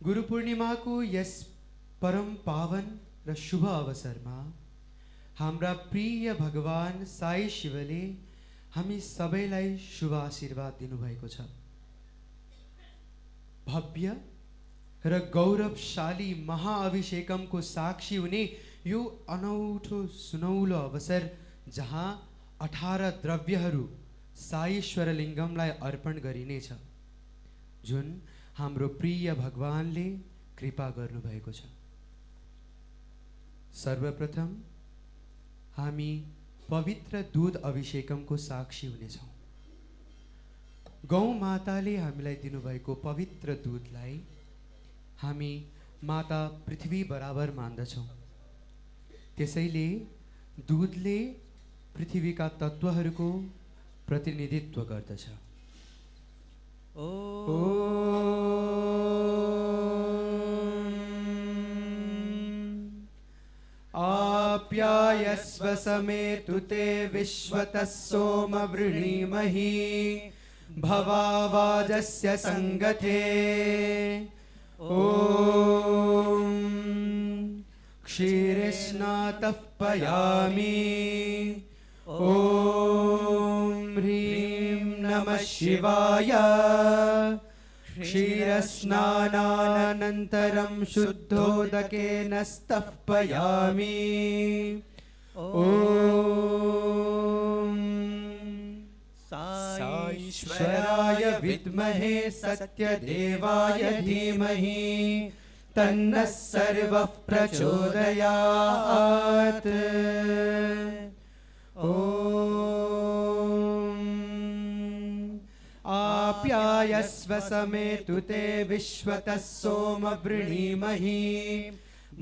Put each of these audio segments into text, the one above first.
गुरु पूर्णिमाको yes परम पावन र शुभ अवसरमा हाम्रा प्रिय भगवान साई शिवले हामी सबैलाई शुभ आशीर्वाद दिनुभएको छ। भव्य र गौरवशाली महाअभिषेकमको साक्षी हुने यो अनौठो सुनौलो अवसर जहाँ 18 द्रव्यहरू साईश्वर लिङ्गमलाई अर्पण गरिनेछ, जुन हाम्रो प्रिय भगवानले कृपा गर्नुभएको छ। सर्वप्रथम हामी पवित्र दूध अभिषेकमको साक्षी हुनेछौँ। गौ माताले हामीलाई दिनुभएको पवित्र दूधलाई हामी माता पृथ्वी बराबर मान्दछौँ। त्यसैले दूधले पृथ्वीका तत्त्वहरूको प्रतिनिधित्व गर्दछ। आप्यायस्व समेतु ते विश्वतः सोम वृणीमहि भवावाजस्य संगते। ॐ क्षीरस्नातः पयामि। ॐ ह्रीं नमः शिवाय। क्षीरस्नानानन्तरं शुद्धोदकेन स्तःपयामि। ॐ साईश्वराय विद्महे सत्यदेवाय धीमहि तन्नः सर्वः प्रचोदयात्। आप्यायस्व समेतु ते विश्वतः सोम वृणीमहि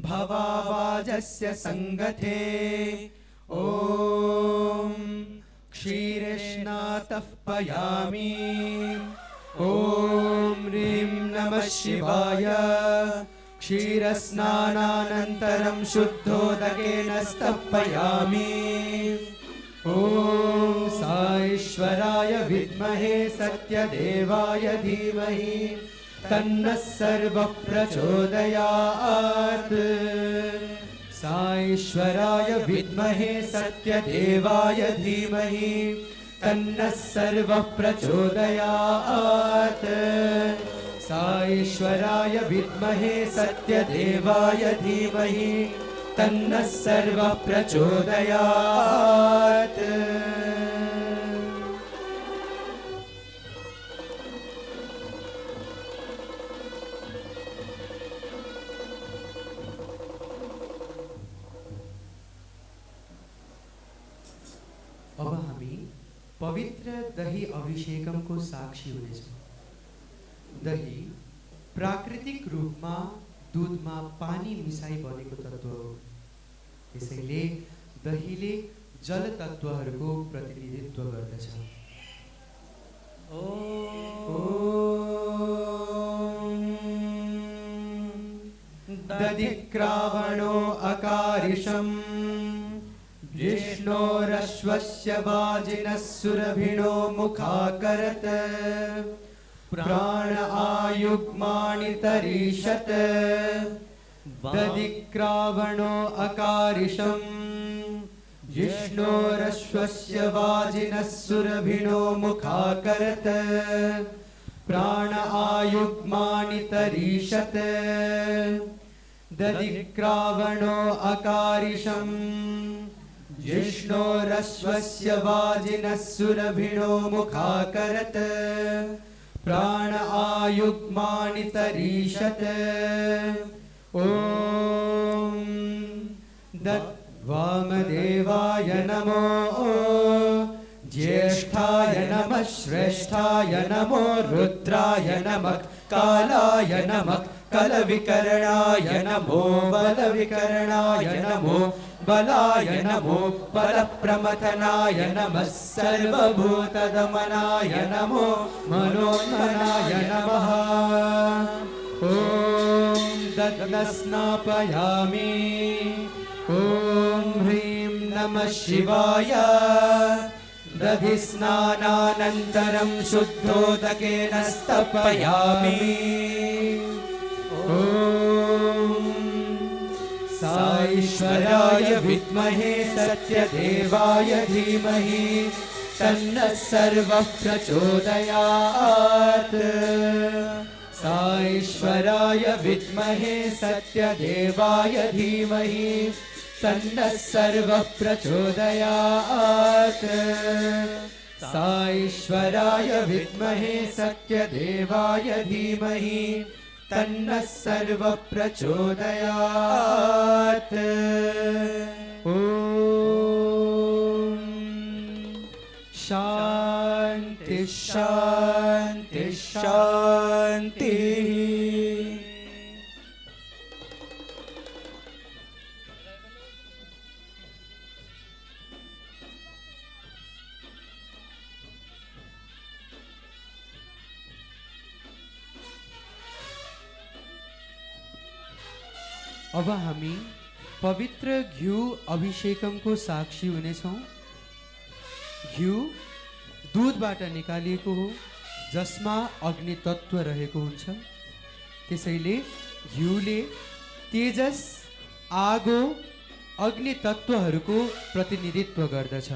भवावाजस्य संगते। ॐ क्षीरस्नातः पयामि। ॐ ह्रीं नमः शिवाय। क्षीरस्नानानन्तरं शुद्धोदकेन स्तःपयामि। ॐ साईश्वराय विद्महे सत्यदेवाय धीमहि तन्नः सर्वः प्रचोदयात्। साईश्वराय विद्महे सत्यदेवाय धीमहि तन्नः सर्वः प्रचोदयात्। साईश्वराय विद्महे सत्यदेवाय धीमहि तन्नः सर्वः प्रचोदयात्। अब हामी पवित्र दही अभिषेकमको साक्षी हुनेछौँ। दही प्राकृतिक रूपमा दूधमा पानी मिसाई बनेको तत्त्व हो। त्यसैले दहीले जल तत्त्वहरूको प्रतिनिधित्व गर्दछ। दधिक्रावणो अकारिशम् विष्णोरश्वस्य वाजिनः सुरभिणो मुखाकरत् प्राण आयुग्मानि तरीषत्। दधिक्रावणो अकारिशम् विष्णोरश्वस्य वाजिनः सुरभिणो मुखाकरत् प्राण आयुग्मानि तरीषत्। दधिक्रावणो अकारिशम् विष्णोरश्वस्य वाजिनः सुरभिणो मुखाकरत् प्राण आयुग्मानि तरीषत्। ॐ वामदेवाय नमो। ज्येष्ठाय नमः श्रेष्ठाय नमो। रुद्राय नमः कालाय नमः कलविकरणाय नमो। बलविकरणाय नमो। बलाय नमो। बलप्रमथनाय नमः। सर्वभूतदमनाय नमो। मनोन्मनाय नमः। ॐ दध्नस्नापयामि। ॐ ह्रीं नमः शिवाय। दधिस्नानानन्तरं शुद्धोदकेन स्तपयामि। ॐ साईश्वराय विद्महे सत्यदेवाय धीमहि तन्नः सर्वः प्रचोदयात्। साईश्वराय विद्महे सत्यदेवाय धीमहि तन्नः सर्वः प्रचोदयात्। साईश्वराय विद्महे सत्यदेवाय धीमहि तन्नः सर्वः प्रचोदयात्। ॐ शान्ति शान्ति शान्तिः। अब हामी पवित्र घिउ अभिषेकमको साक्षी हुनेछौँ। घिउ दूधबाट निकालिएको हो जसमा अग्नि तत्व रहेको हुन्छ। त्यसैले घिउले तेजस, आगो, अग्नि तत्वहरूको प्रतिनिधित्व गर्दछ।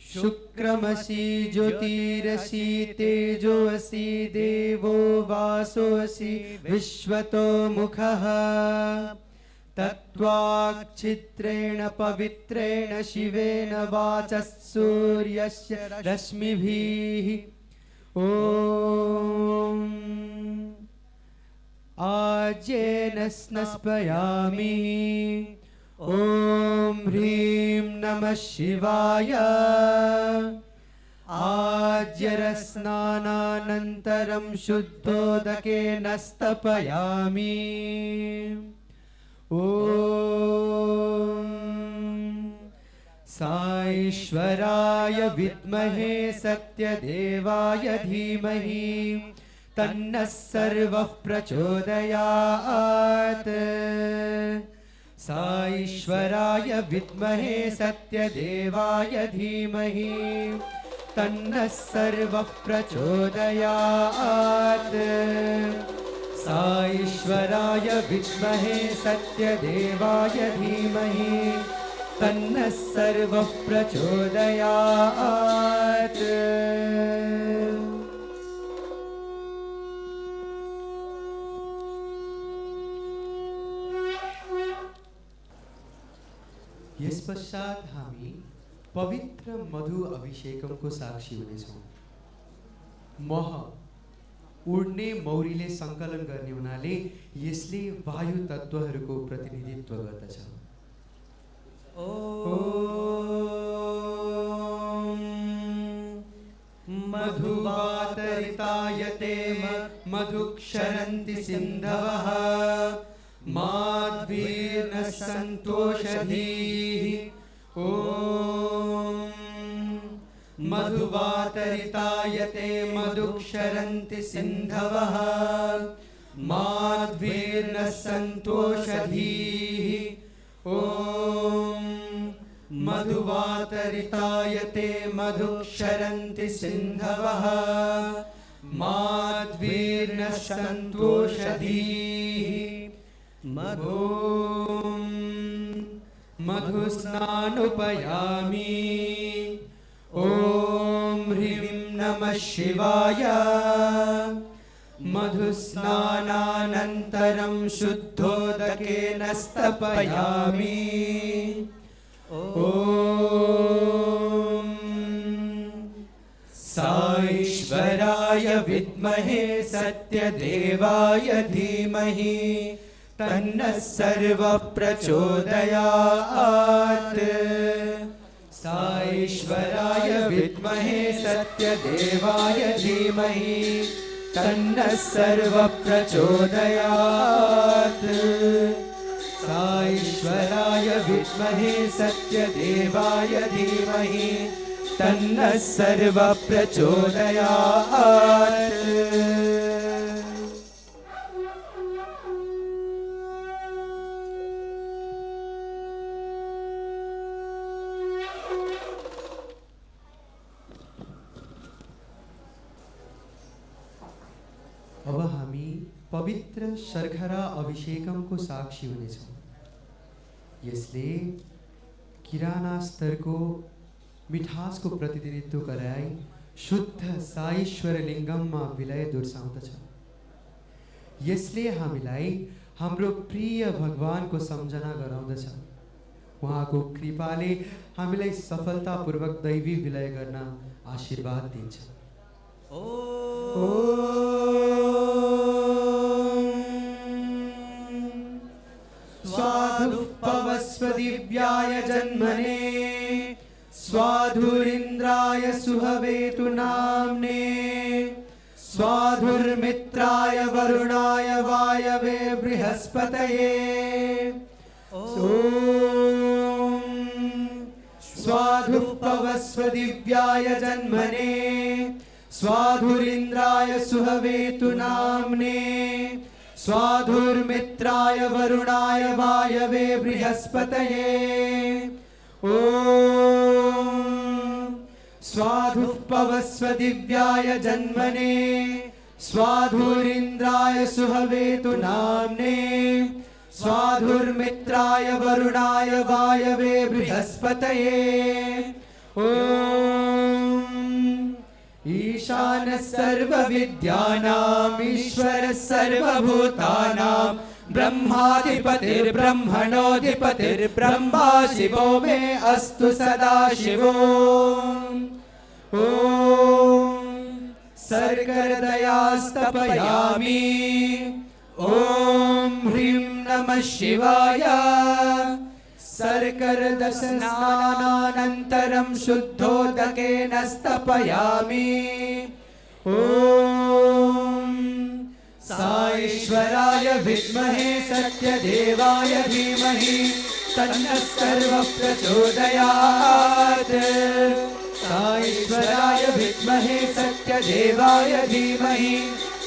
शुक्रमसि ज्योतिरसि तेजोऽसि देवो वासोऽसि विश्वतो मुखः तत्त्वाक्षित्रेण पवित्रेण शिवेन वाचः सूर्यस्य रश्मिभिः। ॐ आज्येन स्नस्पयामि। ॐ ह्रीं नमः शिवाय। आज्यरस्नानानन्तरं शुद्धोदकेन स्तपयामि। ॐ साईश्वराय विद्महे सत्यदेवाय धीमहि तन्नः सर्वः प्रचोदयात्। साईश्वराय विद्महे सत्यदेवाय धीमहि तन्नः सर्वः प्रचोदयात्। साईश्वराय विद्महे सत्यदेवाय धीमहि तन्नः सर्वः प्रचोदयात्। यस पश्चात हामी पवित्र मधु अभिषेकमको साक्षी हुनेछौँ। मह उड्ने मौरीले सङ्कलन गर्ने हुनाले यसले वायु तत्त्वहरूको प्रतिनिधित्व गर्दछ। मधुवातरितायते मधुक्षरन्ति सिन्धवः माध्वीर्न सन्तोषधीः। ॐ मधुवातरितायते मधुक्षरन्ति सिन्धवः माध्वीर्न सन्तोषधीः। ॐ मधुवातरितायते मधुक्षरन्ति सिन्धवः माध्वीर्न सन्तोषधीः। मधुस्नानुपयामि। ॐ ह्रीं नमः शिवाय। मधुस्नानानन्तरं शुद्धोदकेन स्तपयामि। ॐ साईश्वराय विद्महे सत्यदेवाय धीमहि तन्नः सर्वः प्रचोदयात्। साईश्वराय विद्महे सत्यदेवाय धीमहि तन्नः सर्वः प्रचोदयात्। साईश्वराय विद्महे सत्यदेवाय धीमहि तन्नः सर्वः प्रचोदयात्। पवित्र शर्करा अभिषेकमको साक्षी हुनेछौँ। यसले किराना स्तरको मिठासको प्रतिनिधित्व गराई शुद्ध साईश्वर लिङ्गममा विलय दर्शाउँदछ। यसले हामीलाई हाम्रो प्रिय भगवानको सम्झना गराउँदछ। उहाँको कृपाले हामीलाई सफलतापूर्वक दैवी विलय गर्न आशीर्वाद दिन्छ। स्वाधु पवस्व दिव्याय जन्मने स्वाधुरिन्द्राय सुहवेतु नाम्ने स्वाधुर्मित्राय वरुणाय वायवे बृहस्पतये स्वाधु पवस्व दिव्याय जन्मने स्वाधुरिन्द्राय सुहवेतु नाम्ने स्वाधुर्मित्राय वरुणाय वायवे बृहस्पतये स्वाधु पवस्व दिव्याय जन्मने स्वाधुरिन्द्राय सुहवेतु नाम्ने स्वाधुर्मित्राय वरुणाय वायवे बृहस्पतये ईशानः सर्वविद्यानाम् ईश्वरः सर्वभूतानां ब्रह्माधिपतिर्ब्रह्मणोऽधिपतिर्ब्रह्मा शिवो मे अस्तु सदा शिवो सर्गदयास्तपयामि ॐ ह्रीं नमः शिवाय सर्गदशस्नानानन्तरं शुद्धोदकेन स्तपयामि ॐ साईश्वराय विद्महे सत्यदेवाय धीमहि तन्नः सर्वः प्रचोदयात् साईश्वराय विद्महे सत्यदेवाय धीमहि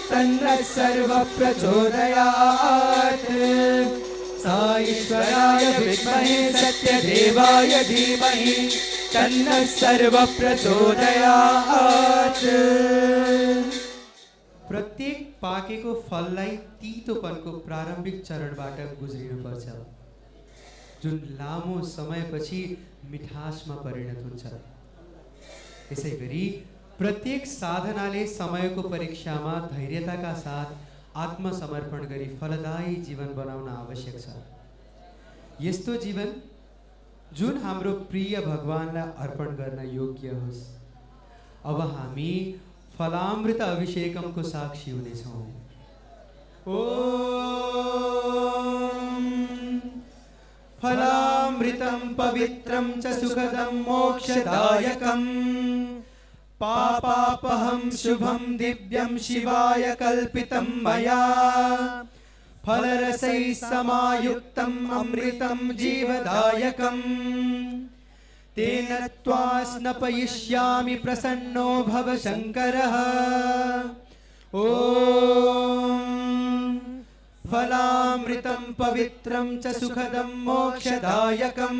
तन्नः सर्वः प्रचोदयात् साईश्वराय विद्महे सत्यदेवाय धीमहि तन्नः सर्वः प्रचोदयात्। प्रत्येक पाकेको फललाई तीतोपनको प्रारम्भिक चरणबाट गुज्रिनुपर्छ, जुन लामो समयपछि मिठासमा परिणत हुन्छ। यसैगरी प्रत्येक साधनाले समयको परीक्षामा धैर्यताका साथ आत्मसमर्पण गरी फलदायी जीवन बनाउन आवश्यक छ। यस्तो जीवन जुन हाम्रो प्रिय भगवानलाई अर्पण गर्न योग्य होस्। अब हामी फलामृत अभिषेकमको साक्षी हुनेछौँ। ओम फलामृतं पवित्रं च सुखदं मोक्षदायकं पापापहं शुभं दिव्यं शिवाय कल्पितं मया फलरसैः समायुक्तम् अमृतं जीवदायकं तेन त्वा स्नपयिष्यामि प्रसन्नो भव शङ्करः। ॐ फलामृतं पवित्रं च सुखदं मोक्षदायकं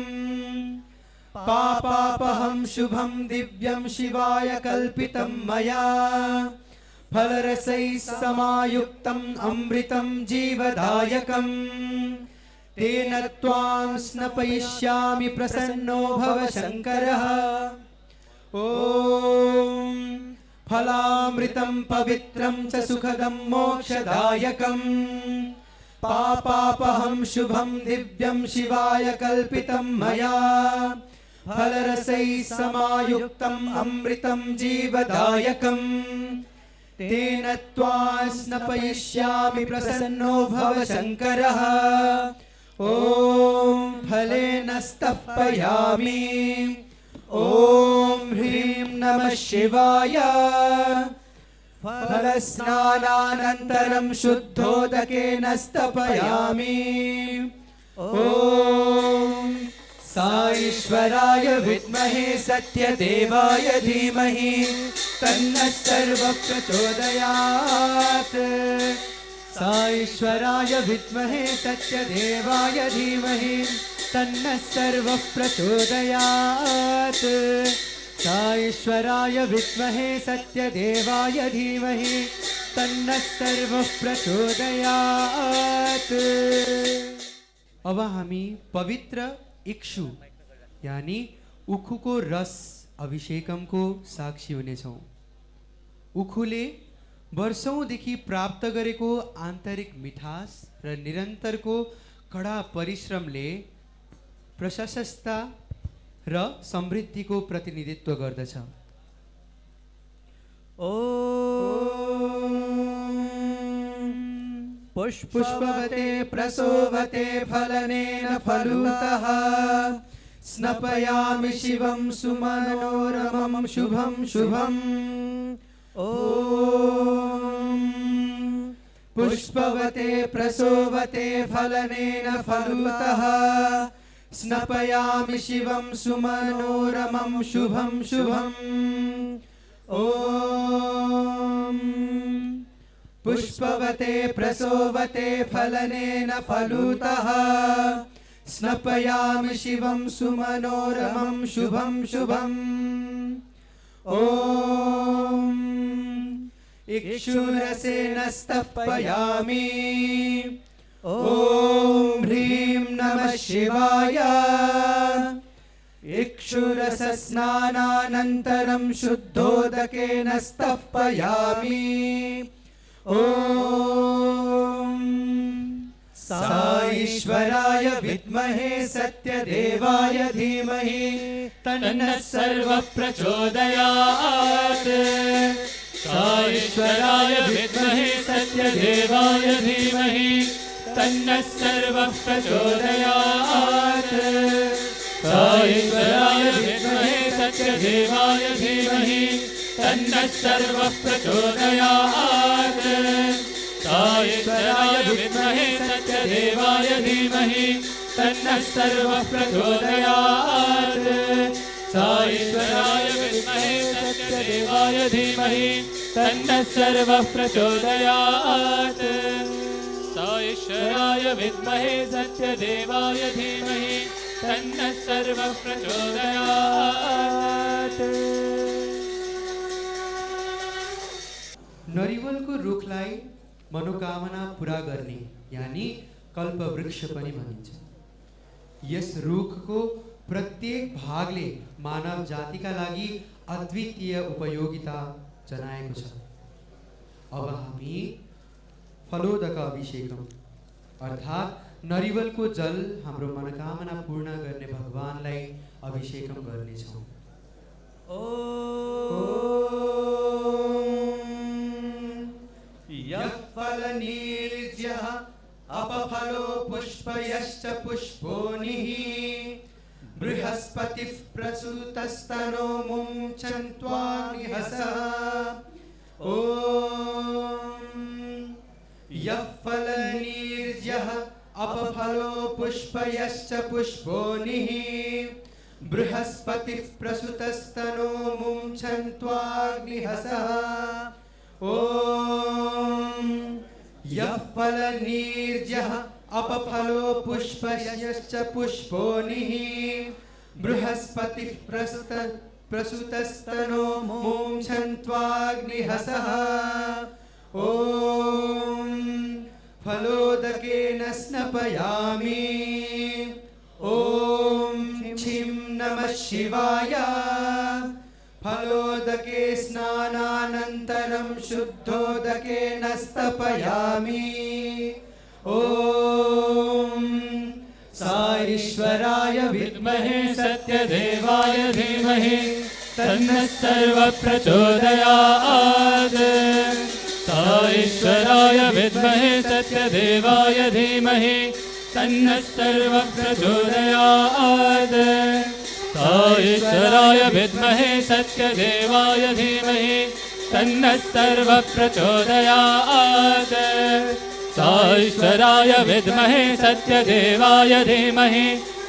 पापापहं शुभं दिव्यं शिवाय कल्पितं मया फलरसैः समायुक्तम् अमृतं जीवदायकं तेन त्वां स्नपयिष्यामि प्रसन्नो भव शङ्करः। ॐ फलामृतं पवित्रं च सुखदं मोक्षदायकं पापापहं शुभं दिव्यं शिवाय कल्पितं मया फलरसैः समायुक्तम् अमृतं जीवदायकं तेन त्वां स्नपयिष्यामि प्रसन्नो भव शङ्करः। ॐ फलेन स्तपयामि ॐ ह्रीं नमः शिवाय फलस्नानानन्तरं शुद्धोदकेन स्तपयामि ॐ साईश्वराय विद्महे सत्यदेवाय धीमहि तन्नः सर्वः प्रचोदयात् साईश्वराय विद्महे सत्यदेवाय धीमहि तन्नः सर्वः प्रचोदयात् साईश्वराय विद्महे सत्यदेवाय धीमहि तन्नः सर्वः प्रचोदयात्। अब हामी पवित्र इक्षु यानी उखुको रस अभिषेकमको साक्षी हुनेछौँ। उखुले वर्षौंदेखि प्राप्त गरेको आन्तरिक मिठास र निरन्तरको कडा परिश्रमले प्रशस्तता र समृद्धिको प्रतिनिधित्व गर्दछ। पुष्पवते प्रसोवते फलनेन फलुतः स्नपयामि शिवं सुमनोरमं शुभं शुभम्। पुष्पवते प्रसोवते फलनेन फलुतः स्नपयामि शिवं सुमनोरमं शुभं शुभम्। पुष्पवते प्रसोवते फलनेन फलुतः स्नपयामि शिवं सुमनोरमं शुभं शुभम्। इक्षुरसेन स्तपयामि। ॐ ह्रीं नमः शिवाय। इक्षुरसस्नानानन्तरं शुद्धोदकेन स्तपयामि। ॐ साईश्वराय विद्महे सत्यदेवाय धीमहि तन्नः सर्वः प्रचोदयात्। साईश्वराय विद्महे सत्यदेवाय धीमहि तन्नः सर्वः प्रचोदयात्। साईश्वराय विद्महे सत्यदेवाय धीमहि तन्नः सर्वः प्रचोदयात्। साईश्वराय विद्महे सत्यदेवाय धीमहि तन्नः सर्वः प्रचोदयात्। साईश्वराय विद्महे सत्यदेवाय धीमहि तन्नः सर्वः प्रचोदयात्। साईश्वराय विद्महे सत्यदेवाय धीमहि तन्नः सर्वः प्रचोदयात्। नरिवलको रुखलाई मनोकामना पूरा गर्ने यानी कल्पवृक्ष पनि भनिन्छ। यस रुखको प्रत्येक भागले मानव जातिका लागि अद्वितीय उपयोगिता जनाएको छ। अब हामी फलोदक अभिषेकम अर्थात् नरिवलको जल हाम्रो मनोकामना पूर्ण गर्ने भगवानलाई अभिषेकम गर्नेछौँ। यः फलनिर्ज्यः अपफलो पुष्पयश्च पुष्पोनिः बृहस्पतिः प्रसूतस्तनो मुञ्चन्त्वानिहसः। ॐ यः फलनिर्ज्यः अपफलो पुष्पयश्च पुष्पोनिः बृहस्पतिः प्रसूतस्तनो मुञ्चन्त्वाग्निहसः। ॐ यः फलनिर्ज्यः अपफलो पुष्पयश्च पुष्पोनिः बृहस्पतिः प्रसूतस्तनो मुञ्चन्त्वाग्निहसः। ॐ फलोदकेन स्नपयामि। ॐ छिं नमः शिवाय। फलोदके स्नानानन्तरं शुद्धोदकेन स्तपयामि। ॐ साईश्वराय विद्महे सत्यदेवाय धीमहि तन्नः सर्वः प्रचोदयात्। साईश्वराय विद्महे सत्यदेवाय धीमहि तन्नः सर्वः प्रचोदयात्। साईश्वराय विद्महे सत्यदेवाय धीमहि तन्नः सर्वः प्रचोदयात्। साईश्वराय विद्महे सत्यदेवाय धीमहि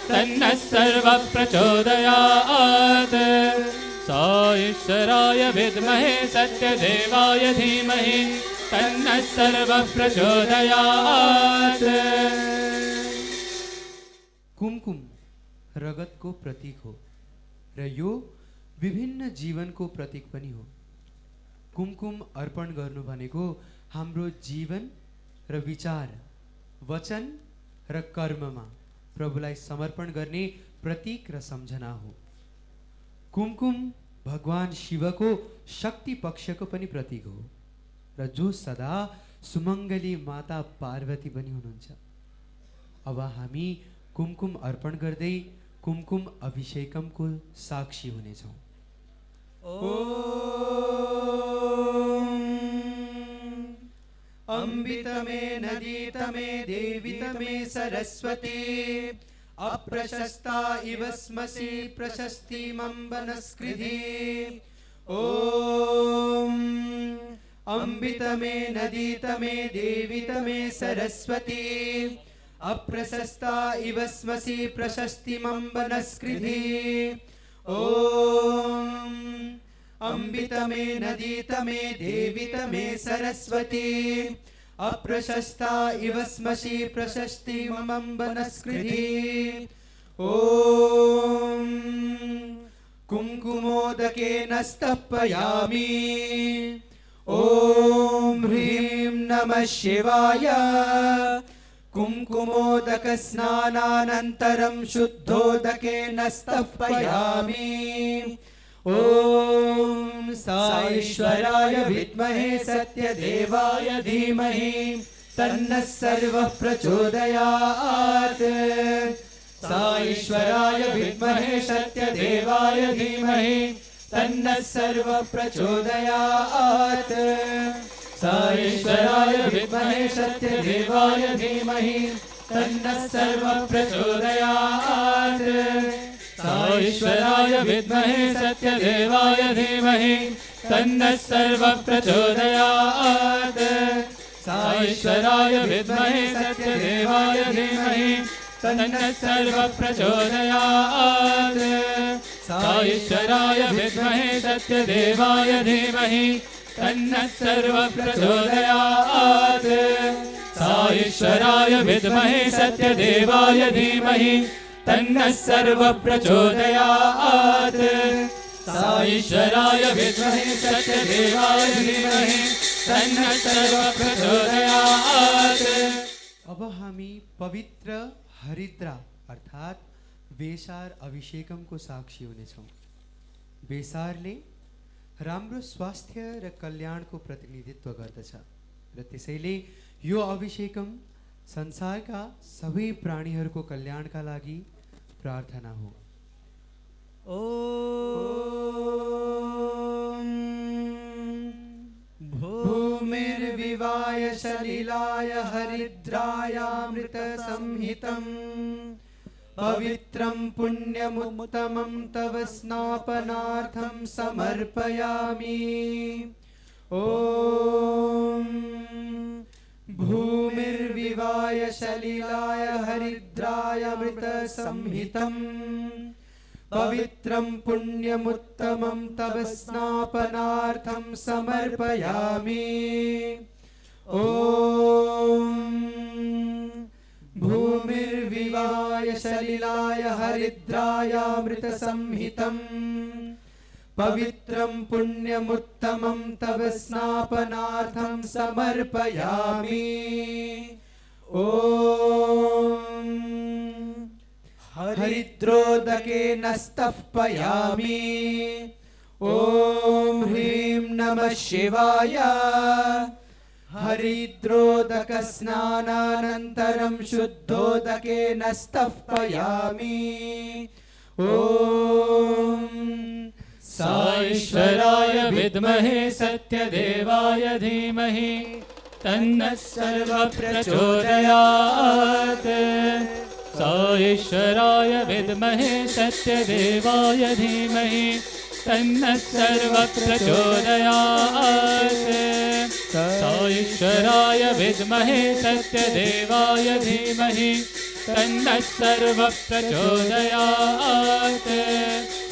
तन्नः सर्वः प्रचोदयात्। साईश्वराय विद्महे सत्यदेवाय धीमहि तन्नः सर्वः प्रचोदयात्। कुमकुम रगतको प्रतीक हो र यो विभिन्न जीवनको प्रतीक पनि हो। कुमकुम अर्पण गर्नु भनेको हाम्रो जीवन र विचार, वचन र कर्ममा प्रभुलाई समर्पण गर्ने प्रतीक र सम्झना हो। कुमकुम भगवान शिवको शक्ति पक्षको पनि प्रतीक हो र जो सदा सुमङ्गली माता पार्वती पनि हुनुहुन्छ। अब हामी कुमकुम अर्पण गर्दै कुमकुम अभिषेकमको साक्षी हुनेछौँ। अम्बितमे नदीतमे देवितमे सरस्वती अप्रशस्ता इव स्मसि प्रशस्तिमम्बनस्कृधि। ॐ अम्बितमे नदीतमे देवितमे सरस्वती अप्रशस्ता इव स्मसि प्रशस्तिमम्बनस्कृधि। ॐ अम्बितमे नदीतमे देवितमे सरस्वती अप्रशस्ता इव स्मसि प्रशस्तिमम्बनस्कृधि। ॐ कुङ्कुमोदकेन स्तपयामि। ॐ ह्रीं नमः शिवाय। कुङ्कुमोदक स्नानानन्तरं शुद्धोदकेन स्तपयामि। ॐ साईश्वराय विद्महे सत्यदेवाय धीमहि तन्नः सर्वः प्रचोदयात्। साईश्वराय विद्महे सत्यदेवाय धीमहि तन्नः सर्वः प्रचोदयात्। साईश्वराय विद्महे सत्यदेवाय धीमहि तन्नः सर्वः प्रचोदयात्। साईश्वराय विद्महे सत्यदेवाय धीमहि तन्नः सर्वः प्रचोदयात्। साईश्वराय विद्महे सत्यदेवाय धीमहि तन्नः सर्वः प्रचोदयात्। साईश्वराय विद्महे सत्यदेवाय धीमहि तन्नः सर्वः प्रचोदयात्। साईश्वराय विद्महे सत्यदेवाय धीमहि तन्नः सर्वः प्रचोदयात्। साईश्वराय विद्महे सत्यदेवाय धीमहि तन्नः सर्वः प्रचोदयात्। अब हामी पवित्र हरिद्रा अर्थात बेसार अभिषेकमको साक्षी हुनेछौँ। बेसारले राम्रो स्वास्थ्य र कल्याणको प्रतिनिधित्व गर्दछ र त्यसैले यो अभिषेकम संसारका सबै प्राणीहरूको कल्याणका लागि प्रार्थना हो। ॐ भूमिर्विवाय सलिलाय हरिद्रायामृत संहितं पवित्रं पुण्यमुत्तमं तव स्नापनार्थं समर्पयामि। ॐ भूमिर्विवाय सलिलाय हरिद्रायामृत संहितं पवित्रं पुण्यमुत्तमं तव स्नापनार्थं समर्पयामि। ॐ भूमिर्विवाय सलिलाय हरिद्रायामृत संहितं पवित्रं पुण्यमुत्तमं तव स्नापनार्थं समर्पयामि। ॐ हरिद्रोदकेन स्तपयामि। ॐ ह्रीं नमः शिवाय। हरिद्रोदक स्नानानन्तरं शुद्धोदकेन स्तपयामि। ॐ साईश्वराय विद्महे सत्यदेवाय धीमहि तन्नः सर्वः प्रचोदयात्। साईश्वराय विद्महे सत्यदेवाय धीमहि तन्नः सर्वः प्रचोदयात्। साईश्वराय विद्महे सत्यदेवाय धीमहि तन्नः सर्वः प्रचोदयात्।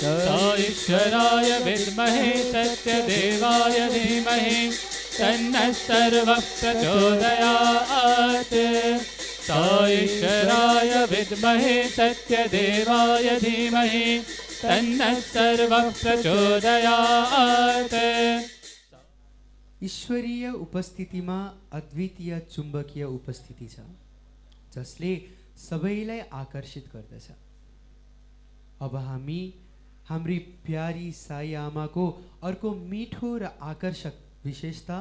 साईश्वराय विद्महे सत्यदेवाय धीमहि तन्नः सर्वः प्रचोदयात्। साईश्वराय विद्महे सत्यदेवाय धीमहि तन्नः सर्वः प्रचोदयात्। ईश्वरीय उपस्थितिमा अद्वितीय चुम्बकीय उपस्थिति छ जसले सबैलाई आकर्षित गर्दछ। अब हामी हाम्री प्यारी साई आमाको अर्को मिठो र आकर्षक विशेषता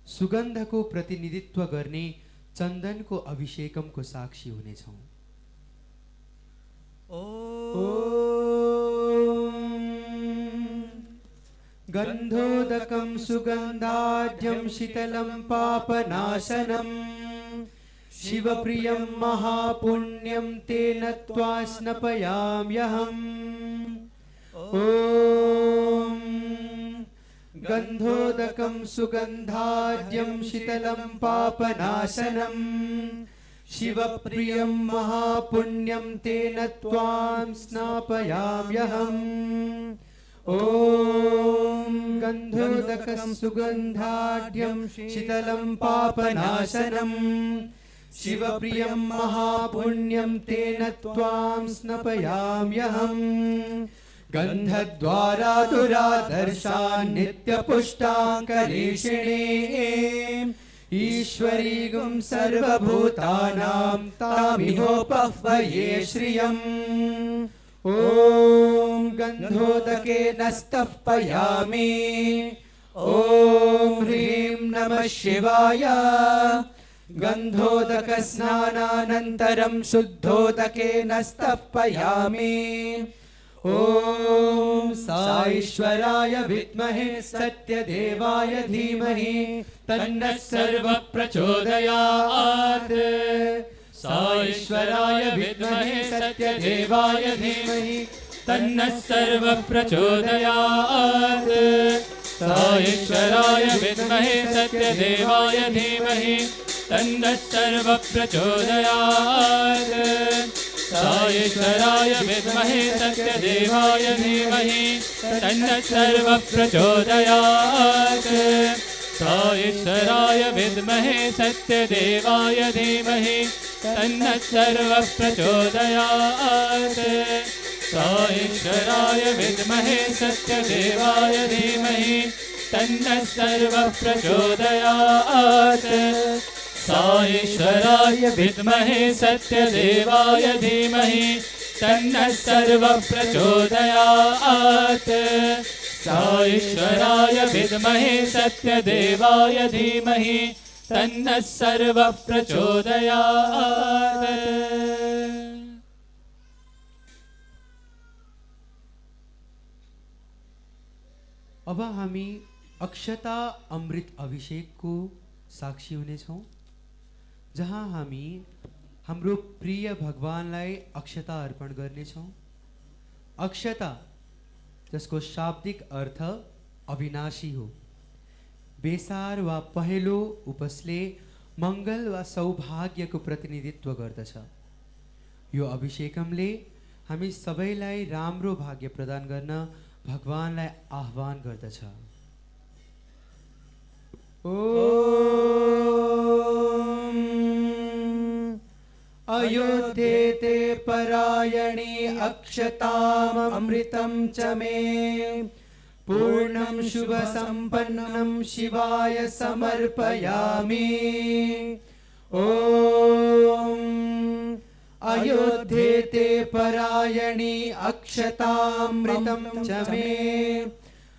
सुगन्धको प्रतिनिधित्व गर्ने चन्दनको अभिषेकमको साक्षी हुनेछौँ। गन्धोदकं सुगन्धाढ्यं शीतलं पापनाशनं शिवप्रियं महापुण्यं तेन त्वा स्नपयाम्यहम्। ॐ गन्धोदकं सुगन्धाढ्यं शीतलं पापनाशनं शिवप्रियं महापुण्यं तेन त्वां स्नापयाम्यहम्। ॐ गन्धोदकं सुगन्धाढ्यं शीतलं पापनाशनं शिवप्रियं महापुण्यं तेन त्वां स्नपयाम्यहम्। गन्धद्वारा दुरादर्शान् नित्यपुष्टाङ्करेषिणे ईश्वरीगुं सर्वभूतानां तामिहोपह्वये श्रियम्। ॐ गन्धोदकेन स्तपयामि। ॐ ह्रीं नमः शिवाय। गन्धोदकस्नानानन्तरं शुद्धोदकेन स्तपयामि। ॐ साईश्वराय विद्महे सत्यदेवाय धीमहि तन्नः सर्वः प्रचोदयात्। साईश्वराय विद्महे सत्यदेवाय धीमहि तन्नः सर्वः प्रचोदयात्। साईश्वराय विद्महे सत्यदेवाय धीमहि तन्नः सर्वः प्रचोदयात्। साईश्वराय विद्महे सत्यदेवाय धीमहि तन्नः सर्वः प्रचोदयात्। साईश्वराय विद्महे सत्यदेवाय धीमहि तन्नः सर्वः प्रचोदयात्। साईश्वराय विद्महे सत्यदेवाय धीमहि तन्नः सर्वः प्रचोदयात्। साईश्वराय विद्महे सत्यदेवाय धीमहि तन्नः सर्वः प्रचोदयात्। साईश्वराय विद्महे सत्यदेवाय धीमहि तन्नः सर्वः प्रचोदयात्। अब हामी अक्षता अमृत अभिषेकको साक्षी हुनेछौँ, जहाँ हामी हाम्रो प्रिय भगवानलाई अक्षता अर्पण गर्नेछौँ। अक्षता जसको शाब्दिक अर्थ अविनाशी हो, बेसार वा पहेँलो उपसले मङ्गल वा सौभाग्यको प्रतिनिधित्व गर्दछ। यो अभिषेकमले हामी सबैलाई राम्रो भाग्य प्रदान गर्न भगवानलाई आह्वान गर्दछ। अयोध्येते परायणे अक्षताममृतं च मे पूर्णं शुभसम्पन्नं शिवाय समर्पयामि। ॐ अयोध्येते परायणे अक्षतामृतं च मे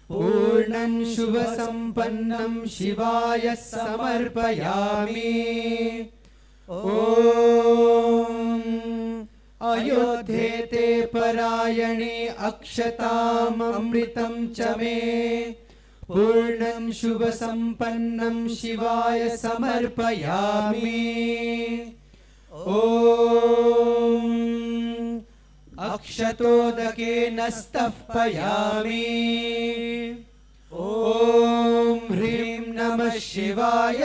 पूर्णं शुभसम्पन्नं शिवाय समर्पयामि। ॐ अयोध्येते परायणे अक्षताममृतं च मे पूर्णं शुभसम्पन्नं शिवाय समर्पयामि। ॐ अक्षतोदकेन स्तपयामि। ॐ ह्रीं नमः शिवाय।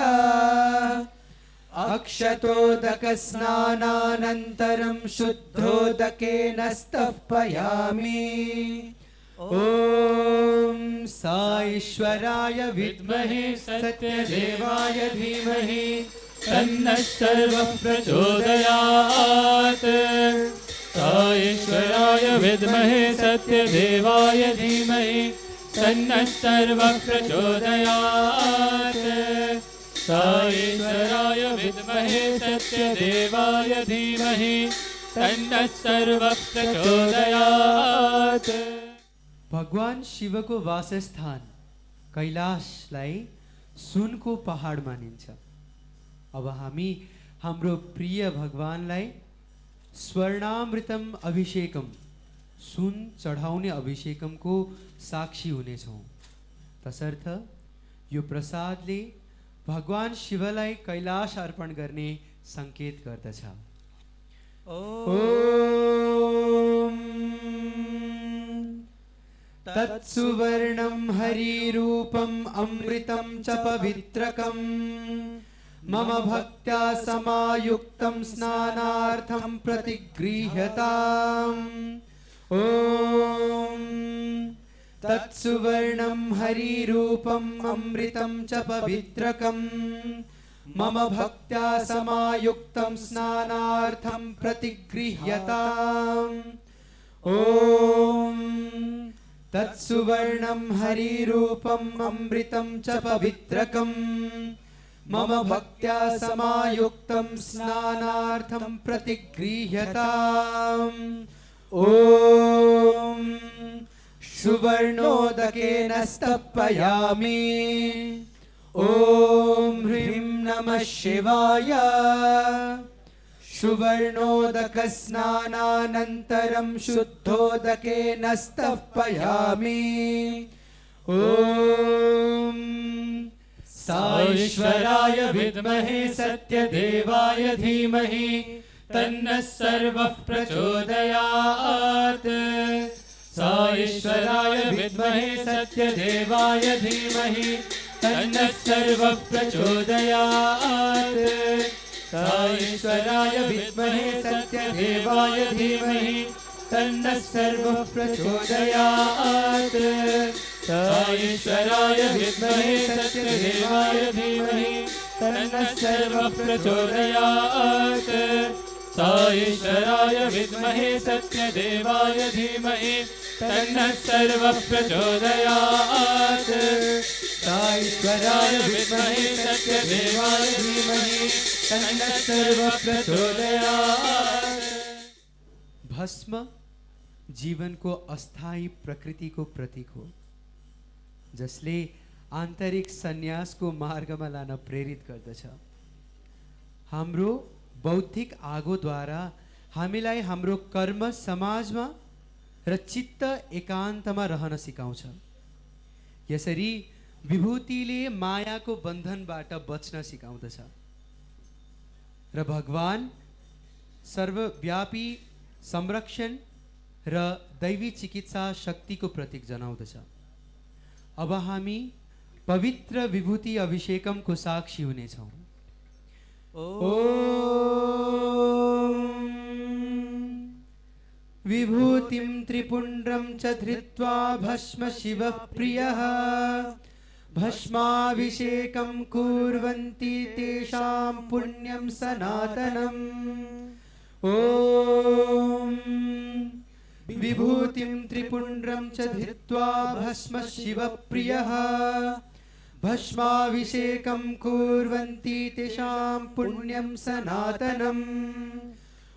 अक्षतोदकस्नानानन्तरं शुद्धोदकेन स्तपयामि। ॐ साईश्वराय विद्महे सत्यदेवाय धीमहि तन्नः सर्वः प्रचोदयात्। साईश्वराय विद्महे सत्यदेवाय धीमहि तन्नः सर्वः प्रचोदयात् साईश्वराय विद्महे सत्यदेवाय धीमहि तन्नः सर्वः प्रचोदयात्। भगवान शिवको वासस्थान कैलाशलाई सुनको पहाड मानिन्छ। अब हामी हाम्रो प्रिय भगवानलाई स्वर्णामृतम अभिषेकम सुन चढाउने अभिषेकमको साक्षी हुनेछौँ। तसर्थ यो प्रसादले भगवान शिवलाई कैलाश अर्पण गर्ने संकेत गर्दछ। ओम तत्सुवर्णं हरिरूपम् अमृतं च पवित्रकं मम भक्त्या समायुक्तं स्नानार्थं प्रतिगृह्यताम्। ओम तत्सुवर्णं हरिरूपम् अमृतं च पवित्रकं मम भक्त्या समायुक्तं स्नानार्थं प्रतिगृह्यताम्। ओम तत्सुवर्णं हरिरूपम् अमृतं च पवित्रकं मम भक्त्या समायुक्तं स्नानार्थं प्रतिगृह्यताम्। ओम सुवर्णोदकेन स्तपयामि। ओम ह्रीं नमः शिवाय। सुवर्णोदक स्नानानन्तरं शुद्धोदकेन स्तपयामि। ओम साईश्वराय विद्महे सत्यदेवाय धीमहि तन्नः सर्वः प्रचोदयात् साईश्वराय विद्महे सत्यदेवाय धीमहि तन्नः सर्वः प्रचोदयात् साईश्वराय विद्महे सत्यदेवाय धीमहि तन्नः सर्वः प्रचोदयात् साईश्वराय विद्महे सत्यदेवाय धीमहि तन्नः सर्वः प्रचोदयात् साईश्वराय विद्महे सत्यदेवाय धीमहि तन्नः सर्वः प्रचोदयात् साईश्वराय विद्महे सत्यदेवाय धीमहि तन्नः सर्वः प्रचोदयात्। भस्म जीवन को अस्थायी प्रकृति को प्रतीक हो, जसले आन्तरिक सन्यास को मार्गमा लान प्रेरित गर्दछ। हाम्रो बौद्धिक आगोद्वारा हामीलाई हाम्रो कर्म समाजमा र चित्त एकान्तमा रहन सिकाउँछ। यसरी विभूतिले मायाको बन्धनबाट बच्न सिकाउँदछ र भगवान सर्वव्यापी संरक्षण र दैवी चिकित्सा शक्तिको प्रतीक जनाउँदछ। अब हामी पवित्र विभूति अभिषेकमको साक्षी हुनेछौँ। ओम विभूतिं त्रिपुण्ड्रं च धृत्वा भस्म शिवः प्रियः भस्माभिषेकं कुर्वन्ति तेषां पुण्यं सनातनम्। ओम विभूतिं त्रिपुण्ड्रं च धृत्वा भस्म शिवः प्रियः भस्माभिषेकं कुर्वन्ति तेषां पुण्यं सनातनम्।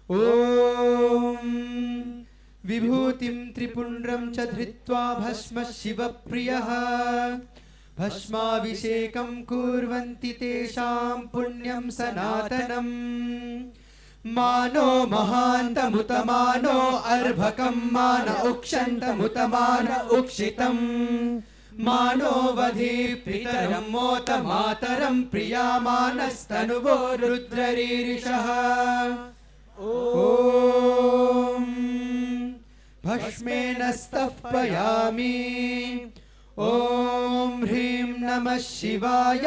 ओम विभूतिं त्रिपुण्ड्रं च धृत्वा भस्म शिवः प्रियः भस्माभिषेकं कुर्वन्ति तेषां पुण्यं सनातनम्। मानो महान्तमुतमानो अर्भकं मान उक्षन्तमुतमान उक्षितम् मानो वधि पितरं मोत मातरं प्रियामानस्तनुवो रुद्ररीरिषः। ओम भस्मेन स्तपयामि। ओम ह्रीं नमः शिवाय।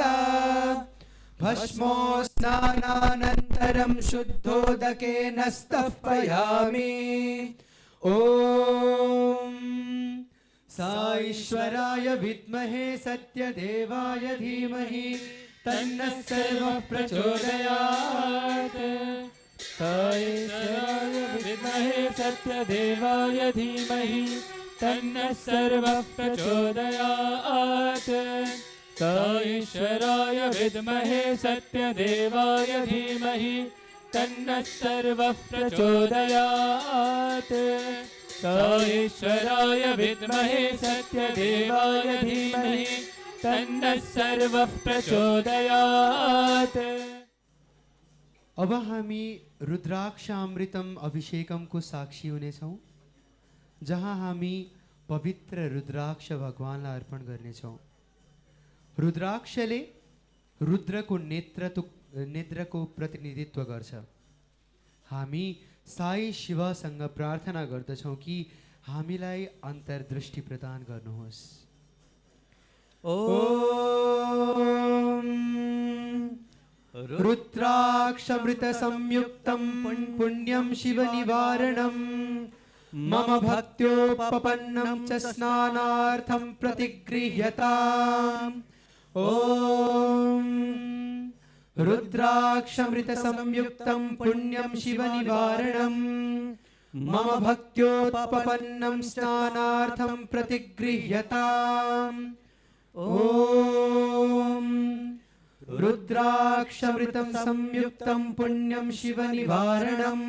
भस्मो स्नानानन्तरं शुद्धोदकेन स्तपयामि। ओम साईश्वराय विद्महे सत्यदेवाय धीमहि तन्नः सर्वः प्रचोदयात् साईश्वराय विद्महे सत्यदेवाय धीमहि तन्नः सर्वः प्रचोदयात् स ईश्वराय विद्महे सत्यदेवाय धीमहि तन्नः सर्वः प्रचोदयात् स ईश्वराय विद्महे सत्यदेवाय धीमहि तन्नः सर्वः प्रचोदयात्। अब हामी रुद्राक्षामृतम अभिषेकमको साक्षी हुनेछौँ, जहाँ हामी पवित्र रुद्राक्ष भगवानलाई अर्पण गर्नेछौँ। रुद्राक्षले रुद्रको नेत्रको प्रतिनिधित्व गर्छ। हामी साई शिवसँग प्रार्थना गर्दछौँ कि हामीलाई अन्तर्दृष्टि प्रदान गर्नुहोस्। ओम रुद्राक्षमृत संयुक्तं पुण्यं शिव निवारणं मम भक्त्योपपन्नं च स्नानार्थं प्रतिगृह्यताम्। ओम रुद्राक्षमृत संयुक्तं पुण्यं शिव निवारणं मम भक्त्योपपन्नं स्नानार्थं प्रतिगृह्यताम्। ओम रुद्राक्षमृतं संयुक्तं पुण्यं शिव निवारणं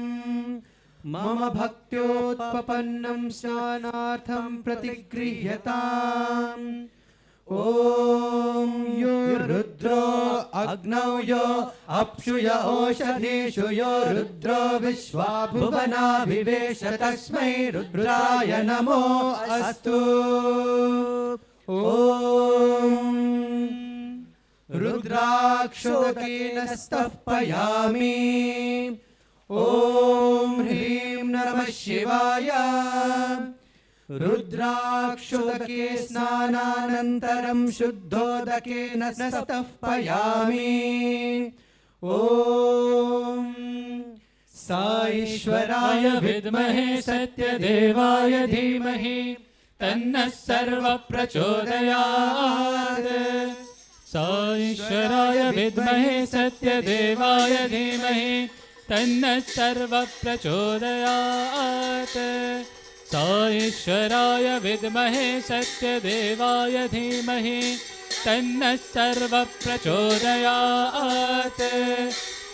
मम भक्त्योत्पन्नं स्नानार्थं प्रतिगृह्यताम्। ओम यो रुद्रो अग्नौ यो अप्सु य ओषधीषु यो रुद्रो विश्वा भुवना विवेश तस्मै रुद्राय नमो अस्तु। ओम रुद्राक्षोदकेन स्तप्पयामि। ओम ह्रीं नमः शिवाय। रुद्राक्षोदके स्नानानन्तरं शुद्धोदकेन स्तप्पयामि। ओम साईश्वराय विद्महे सत्यदेवाय धीमहि तन्नः सर्वः प्रचोदयात्। साईश्वराय विद्महे सत्यदेवाय धीमहि तन्नः सर्वः प्रचोदयात्। साईश्वराय विद्महे सत्यदेवाय धीमहि तन्नः सर्वः प्रचोदयात्।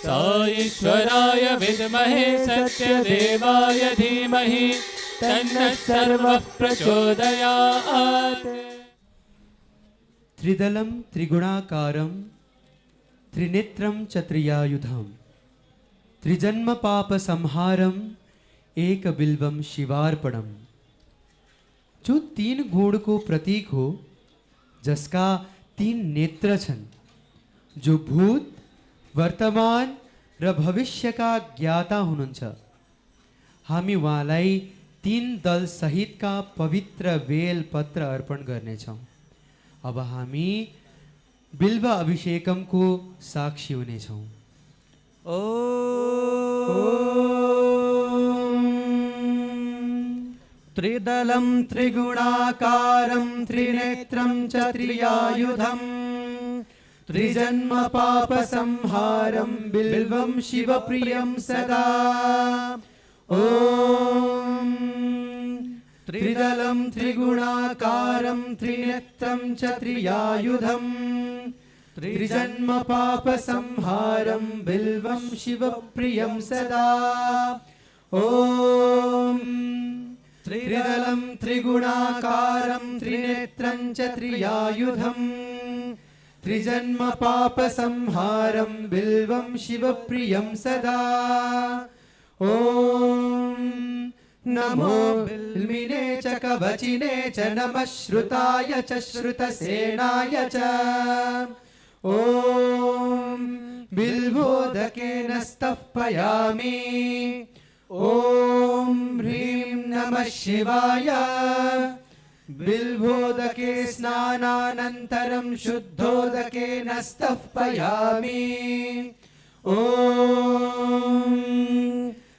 साईश्वराय विद्महे सत्यदेवाय धीमहि तन्नः सर्वः प्रचोदयात्। त्रिदलं त्रिगुणाकारं त्रिनेत्रं च त्रियायुधं त्रिजन्म पाप संहारम एक बिल्वम शिवार्पणम। जो तीन गुण को प्रतीक हो, जसका तीन नेत्र छन्, जो भूत वर्तमान र भविष्यका ज्ञाता हुनुहुन्छ, हामी उहाँलाई तीन दल सहितका पवित्र बेल पत्र अर्पण गर्नेछौँ। अब हामी बिल्व अभिषेकमको साक्षी हुनेछौँ। त्रिदलं त्रिगुणाकारं त्रिनेत्रं च त्रियायुधं त्रिजन्म पाप संहारं बिल्वं शिवप्रियं सदा। ओम त्रिदलं त्रिगुणाकारं त्रिनेत्रं च त्रियायुधं त्रिजन्म पाप संहारं बिल्वं शिवप्रियं सदा। ओम त्रिदलं त्रिगुणाकारं त्रिनेत्रं च त्रियायुधं त्रिजन्म पाप संहारं बिल्वं शिवप्रियं सदा। ओम नमो बिल्मिने च कवचिने च नमः श्रुताय च श्रुतसेनाय च। ओम बिल्वोदकेन स्तप्पयामि। ओम ह्रीं नमः शिवाय। बिल्वोदके स्नानानन्तरं शुद्धोदकेन स्तप्पयामि। ओम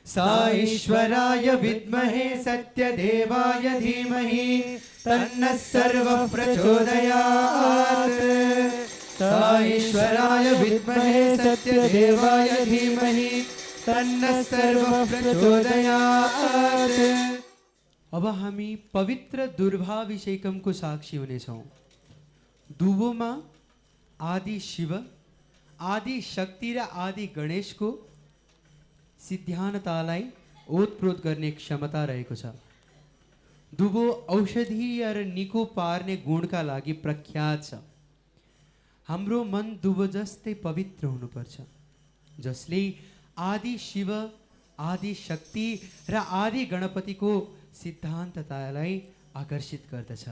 साईश्वराय विद्महे सत्यदेवाय धीमहि तन्नः सर्वः प्रचोदयात्। साईश्वराय विद्महे सत्यदेवाय धीमहि तन्नः सर्वः प्रचोदयात्। अब हामी पवित्र दुर्भाभिषेकमको साक्षी हुनेछौँ। दुवोमा आदि शिव, आदि शक्ति र आदि गणेशको सिद्धान्ततालाई ओतप्रोत गर्ने क्षमता रहेको छ। दुवो औषधीय र निको पार्ने गुणका लागि प्रख्यात छ। हाम्रो मन दुवो जस्तै पवित्र हुनुपर्छ, जसले आदि शिव, आदि शक्ति र आदि गणपतिको सिद्धान्ततालाई आकर्षित गर्दछ।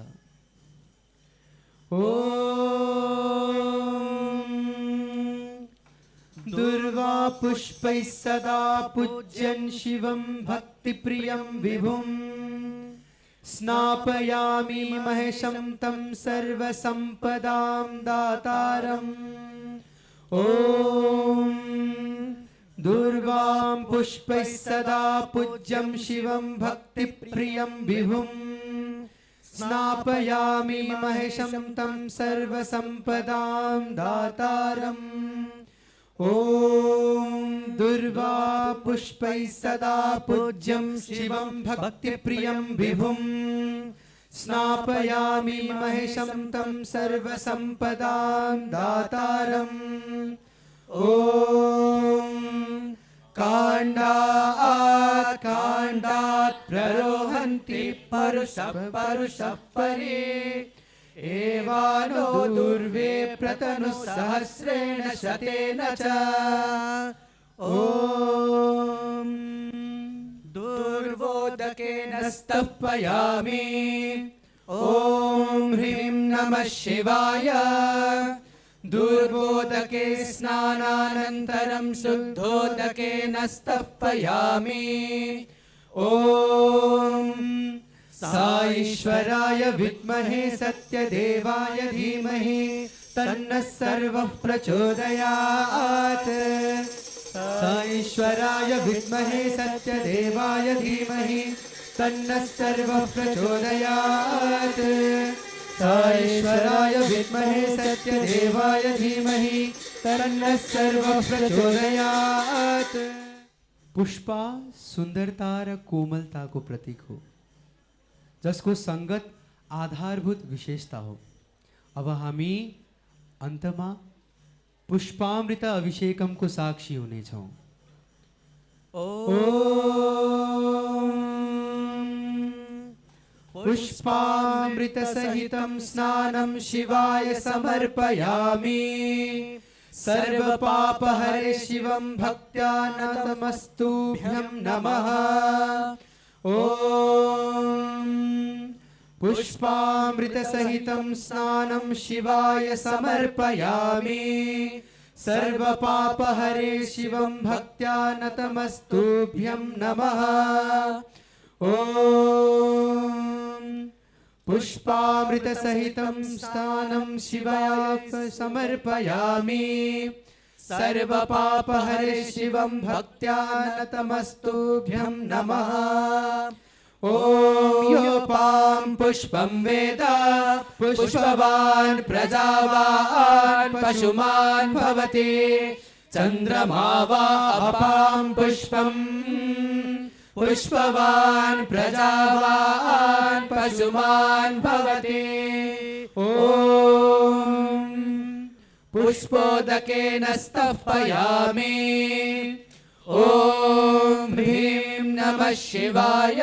दुर्वा पुष्पैः सदा पूज्यन् शिवं भक्तिप्रियं विभुं स्नापयामि महेशं तं सर्वसम्पदां दातारम्। ॐ दुर्वां पुष्पैः सदा पूज्यं शिवं भक्तिप्रियं विभुं स्नापयामि महेशं तं सर्वसम्पदां दातारम्। ॐ दुर्वा पुष्पैः सदा पूज्यं शिवं भक्तिप्रियं विभुं स्नापयामि महेशं तं सर्वसम्पदां दातारम्। ॐ काण्डात् काण्डात् प्ररोहन्ति परुषः परुषः परे एवानो दुर्वे प्रतनुः सहस्रेण शतेन च। ॐ दुर्वोदकेन स्तपयामि। ॐ ह्रीं नमः शिवाय। दुर्वोदके स्नानानन्तरं शुद्धोदकेन स्तपयामि। ॐ साईश्वराय विद्महे सत्यदेवाय धीमहि तन्नः सर्वः प्रचोदयात्। साईश्वराय विद्महे सत्यदेवाय धीमहि तन्नः सर्वः प्रचोदयात्। साईश्वराय विद्महे सत्यदेवाय धीमहि तन्नः सर्वः प्रचोदयात्। पुष्पा सुंदरता र कोमलताको प्रतीक हो, जसको संगत आधारभूत विशेषता हो। अब हामी अन्तमा पुष्पामृत अभिषेकमको साक्षी हुनेछौँ। पुष्पामृत सहितं स्नानं शिवाय समर्पयामि। सर्वपापहरे शिवं भक्त्या नतमस्तुभ्यं नमः। ॐ पुष्पामृत सहितं स्नानं शिवाय समर्पयामि। सर्वपापहरे शिवं भक्त्या नतमस्तुभ्यं नमः। ॐ पुष्पामृत सहितं स्नानं शिवाय समर्पयामि। सर्वपापहरे शिवं भक्त्या नतमस्तुभ्यं नमः। ॐ योपां पुष्पं वेद पुष्पवान् प्रजावान् पशुमान् भवति। चन्द्रमा वा अपां पुष्पं पुष्पवान् प्रजावान् पशुमान् भवति। ॐ पुष्पोदकेन स्तपयामि। ॐ ह्रीं नमः शिवाय।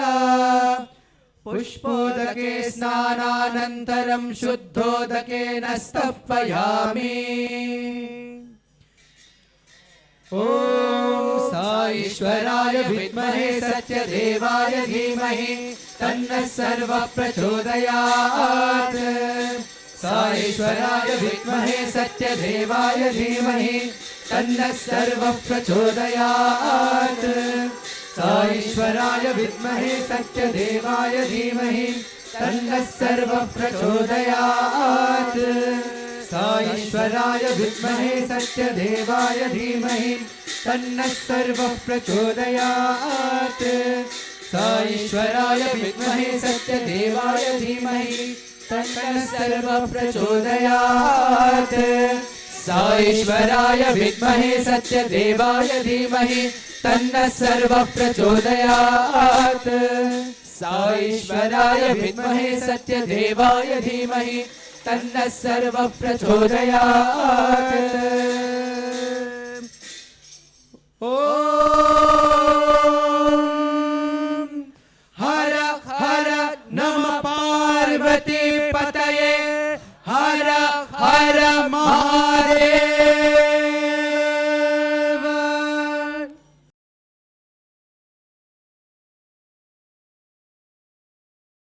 पुष्पोदके स्नानानन्तरं शुद्धोदकेन स्तपयामि। ॐ साईश्वराय विद्महे सत्यदेवाय धीमहि तन्नः सर्वः प्रचोदयात्। साईश्वराय विद्महे सत्यदेवाय धीमहि तन्नः सर्वः प्रचोदयात्। साईश्वराय विद्महे सत्यदेवाय धीमहि तन्नः सर्वः प्रचोदयात्। साईश्वराय विद्महे सत्यदेवाय धीमहि तन्नः सर्वः प्रचोदयात्। साईश्वराय विद्महे सत्यदेवाय धीमहि तन्नः सर्वः प्रचोदयात्। साईश्वराय विद्महे सत्यदेवाय धीमहि तन्नः सर्वः प्रचोदयात्। साईश्वराय विद्महे सत्यदेवाय धीमहि तन्नः सर्वः प्रचोदयात्।